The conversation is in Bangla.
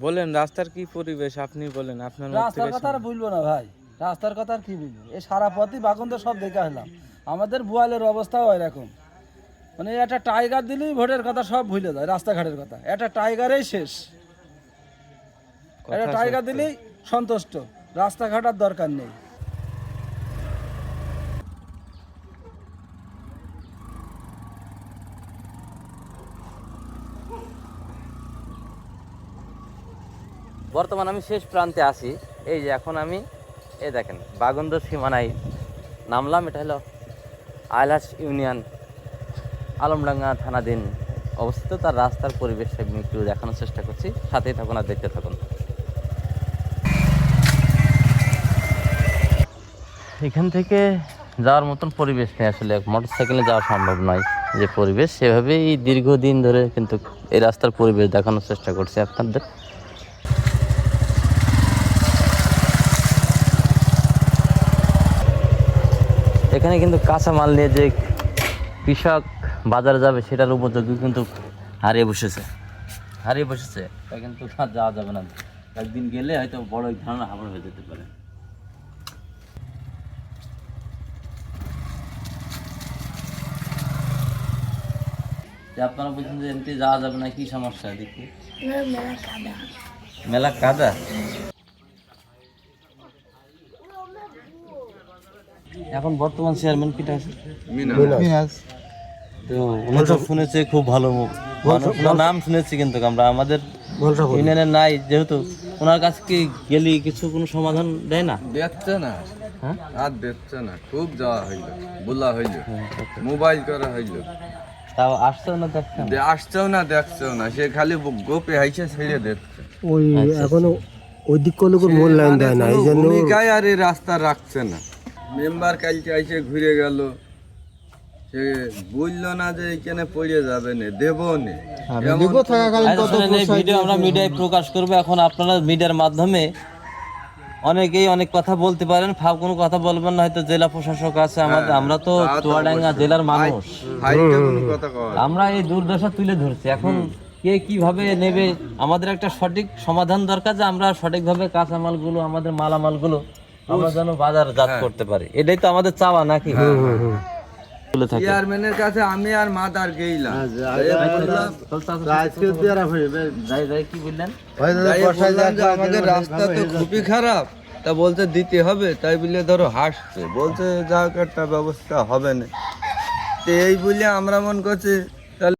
বলেন রাস্তার কি পরিবেশ, আপনি বলেন আপনার মুখ রাস্তার থেকে কথা আর বলবো না ভাই, রাস্তার কথা আর কি বলবো। এই সারা পথই বাগুন তো সব দেখে আসলাম, আমাদের বোয়ালের অবস্থাও এরকম। মানে একটা টাইগার দিলেই ভোটের কথা সব ভুলে যায়, রাস্তাঘাটের কথা একটা টাইগারেই শেষ। একটা টাইগার দিলেই সন্তুষ্ট, রাস্তাঘাট আর দরকার নেই। বর্তমান আমি শেষ প্রান্তে আছি। এই যে এখন আমি এই দেখেন বাগন্দ সীমানায় নামলাম। এটা হলো আইলাস ইউনিয়ন আলমডাঙ্গা থানাধীন অবস্থিত। তার রাস্তার পরিবেশ আমি একটু দেখানোর চেষ্টা করছি, সাথেই থাকুন আর দেখতে থাকুন। এখান থেকে যাওয়ার মতন পরিবেশ নেই আসলে, মোটর সাইকেলে যাওয়া সম্ভব নয়। যে পরিবেশ সেভাবেই দীর্ঘদিন ধরে কিন্তু এই রাস্তার পরিবেশ দেখানোর চেষ্টা করছি আপনাদের। এখানে কিন্তু কাঁচামাল নিয়ে যে কৃষক বাজারে যাবে সেটার উপযোগী কিন্তু হারিয়ে বসেছে। তা কিন্তু আর যাওয়া যাবে না, একদিন গেলে হয়তো বড় এক ধরনের হাবড় হয়ে যেতে পারে। আপনারা বলছেন যে এমনি যাওয়া যাবে না, কি সমস্যা দেখি? মেলা কাদা। এখন বর্তমান চেয়ারম্যান কিটা আছে? মিনাজ। তো উনি তো শুনেছে খুব ভালো নাম শুনেছি, কিন্তু আমরা আমাদের ইউনিয়নের নাই যেহেতু। ওনার কাছে কি গেলি কিছু কোনো সমাধান দেয় না? দেখছে না, হ্যাঁ আর দেখছে না, খুব যাওয়া হইলো, বলা হইলো, মোবাইল করা হইলো, তাও আসছেও না, দেখছেন? আসছেও না, দেখছেও না, সে খালি গোপে হাইছে ছেড়ে দেখছে। ওই এখনো ওই দিক কোনো মূল্যায়ন দেয় না, এই জন্য ভূমিকায় আর এই রাস্তা রাখছে না। মেম্বার কালকে এসে ঘুরে গেল, সে বললো না যে এখানে পড়ে যাবে না, দেবো না। ভিডিও আমরা মিডিয়ায় প্রকাশ করবো। এখন আপনারা মিডিয়ার মাধ্যমে অনেকেই অনেক কথা বলতে পারেন, ফাও কোনো কথা বলবেন না। হয়তো জেলা প্রশাসক আছে আমাদের, আমরা তো চুয়াডাঙ্গা জেলার মানুষ, আমরা এই দুর্দশা তুলে ধরছি। এখন কে কিভাবে নেবে, আমাদের একটা সঠিক সমাধান দরকার, যে আমরা সঠিকভাবে কাঁচামালগুলো, আমাদের মালামালগুলো আমরা যেন বাজারজাত করতে পারি। এটাই তো আমাদের চাওয়া নাকি? চেয়ারম্যানের কাছে আমি আর মাদার গেইলাম, কি বললেন? আমাদের রাস্তা তো খুবই খারাপ, তা বলতে দিতে হবে, তাই বলে ধরো হাসছে, বলছে যা একটা ব্যবস্থা হবে না। তো এই বলে আমরা মন করছি